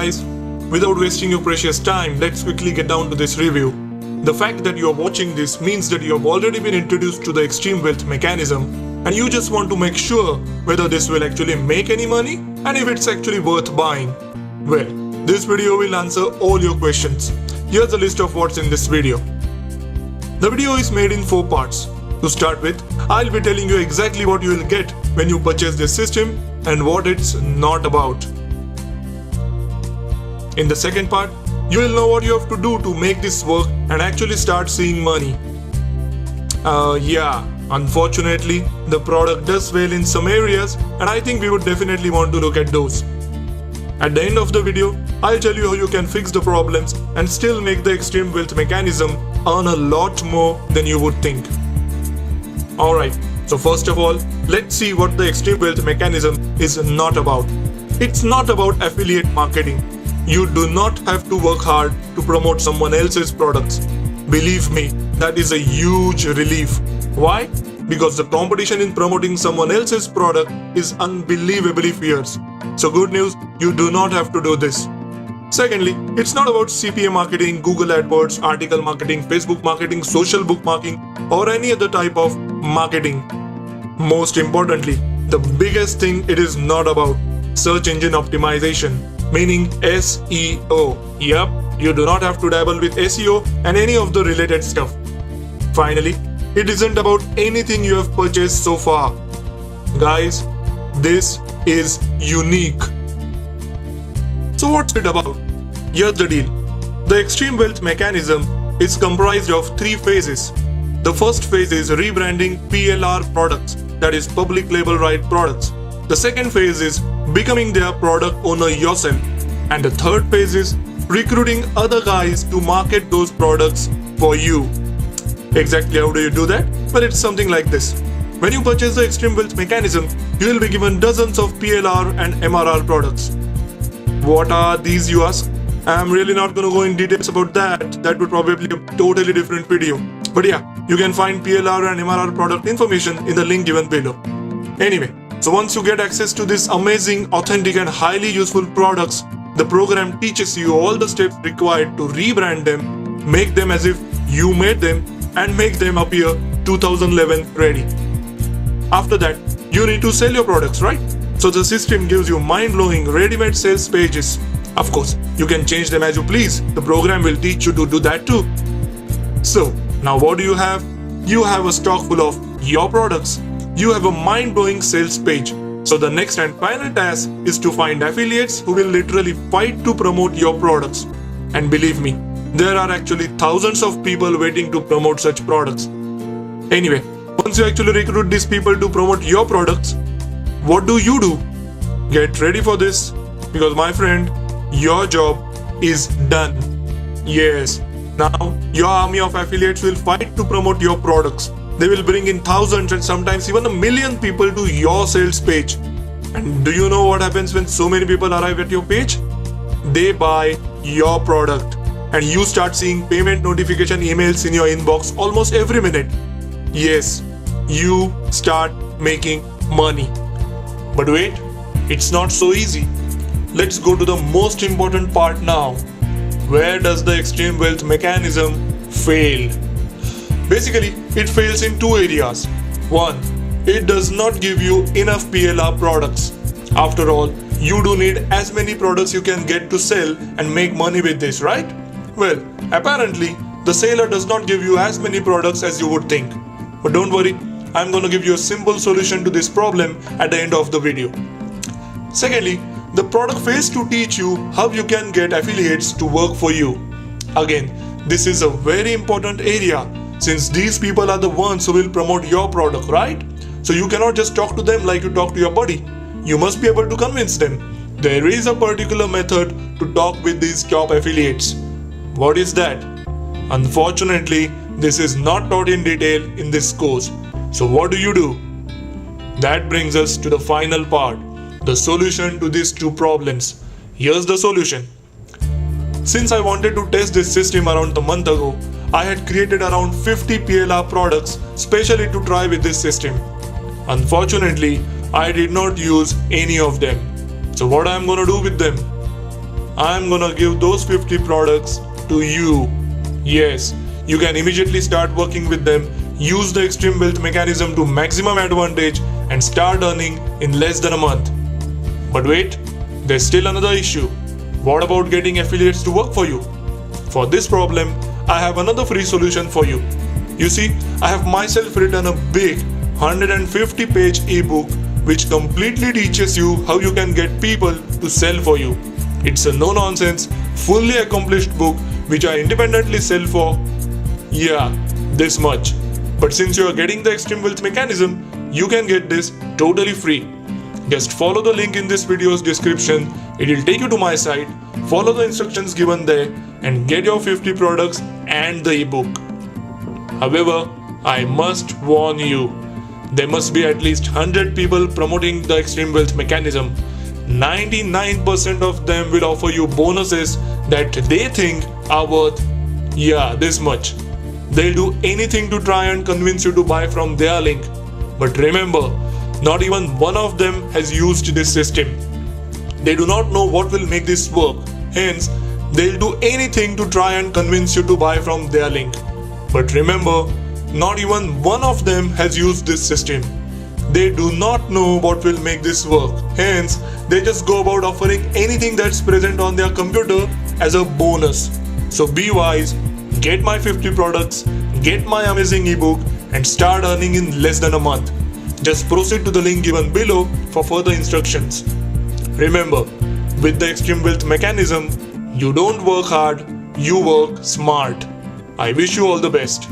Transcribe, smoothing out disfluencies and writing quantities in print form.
guys, without wasting your precious time, let's quickly get down to this review. The fact that you are watching this means that you have already been introduced to the extreme wealth mechanism and you just want to make sure whether this will actually make any money and if it's actually worth buying. Well, this video will answer all your questions. Here's a list of what's in this video. The video is made in 4 parts. To start with, I'll be telling you exactly what you will get when you purchase this system and what it's not about. In the second part, you will know what you have to do to make this work and actually start seeing money. Unfortunately, the product does fail in some areas and I think we would definitely want to look at those. At the end of the video, I'll tell you how you can fix the problems and still make the extreme wealth mechanism earn a lot more than you would think. Alright, so first of all, let's see what the extreme wealth mechanism is not about. It's not about affiliate marketing. You do not have to work hard to promote someone else's products. Believe me, that is a huge relief. Why? Because the competition in promoting someone else's product is unbelievably fierce. So good news, you do not have to do this. Secondly, it's not about CPA marketing, Google AdWords, article marketing, Facebook marketing, social bookmarking, or any other type of marketing. Most importantly, the biggest thing it is not about search engine optimization, meaning SEO. Yep, you do not have to dabble with SEO and any of the related stuff. Finally, it isn't about anything you have purchased so far. Guys, this is unique. So what's it about? Here's the deal. The extreme wealth mechanism is comprised of 3 phases. The first phase is rebranding PLR products, that is public label right products. The second phase is becoming their product owner yourself. And the third phase is recruiting other guys to market those products for you. Exactly how do you do that? Well, it's something like this. When you purchase the extreme wealth mechanism, you will be given dozens of PLR and MRR products. What are these, you ask? I'm really not going to go in details about that. That would probably be a totally different video. But yeah, you can find PLR and MRR product information in the link given below. Anyway, so once you get access to these amazing, authentic and highly useful products, the program teaches you all the steps required to rebrand them, make them as if you made them, and make them appear 2011 ready. After that, you need to sell your products, right? So the system gives you mind-blowing ready-made sales pages. Of course, you can change them as you please. The program will teach you to do that too. So, now what do you have? You have a stock full of your products. You have a mind-blowing sales page. So the next and final task is to find affiliates who will literally fight to promote your products. And believe me, there are actually thousands of people waiting to promote such products. Anyway, once you actually recruit these people to promote your products, what do? Get ready for this, because my friend, your job is done. Yes, now your army of affiliates will fight to promote your products. They will bring in thousands and sometimes even 1 million people to your sales page. And do you know what happens when so many people arrive at your page? They buy your product and you start seeing payment notification emails in your inbox almost every minute. Yes, you start making money. But wait, it's not so easy. Let's go to the most important part now. Where does the extreme wealth mechanism fail? Basically, it fails in 2 areas. 1, it does not give you enough PLR products. After all, you do need as many products you can get to sell and make money with this, right? Well, apparently, the seller does not give you as many products as you would think. But don't worry, I'm going to give you a simple solution to this problem at the end of the video. Secondly, the product fails to teach you how you can get affiliates to work for you. Again, this is a very important area since these people are the ones who will promote your product, right? So you cannot just talk to them like you talk to your buddy. You must be able to convince them. There is a particular method to talk with these top affiliates. What is that? Unfortunately, this is not taught in detail in this course. So what do? That brings us to the final part, the solution to these 2 problems. Here's the solution. Since I wanted to test this system around a month ago, I had created around 50 PLR products specially to try with this system. Unfortunately, I did not use any of them. So what I am going to do with them? I'm gonna give those 50 products to you. Yes, you can immediately start working with them, use the extreme wealth mechanism to maximum advantage, and start earning in less than a month. But wait, there's still another issue. What about getting affiliates to work for you? For this problem, I have another free solution for you. You see, I have myself written a big 150-page ebook which completely teaches you how you can get people to sell for you. It's a no-nonsense, fully accomplished book which I independently sell for, this much. But since you are getting the extreme wealth mechanism, you can get this totally free. Just follow the link in this video's description. It will take you to my site. Follow the instructions given there and get your 50 products and the ebook. However, I must warn you, there must be at least 100 people promoting the extreme wealth mechanism. 99% of them will offer you bonuses that they think are worth this much. They'll do anything to try and convince you to buy from their link. But remember, not even one of them has used this system. They do not know what will make this work. Hence, they'll do anything to try and convince you to buy from their link. But remember, not even one of them has used this system. They do not know what will make this work. Hence, they just go about offering anything that's present on their computer as a bonus. So be wise, get my 50 products, get my amazing ebook, and start earning in less than a month. Just proceed to the link given below for further instructions. Remember, with the extreme wealth mechanism, you don't work hard, you work smart. I wish you all the best.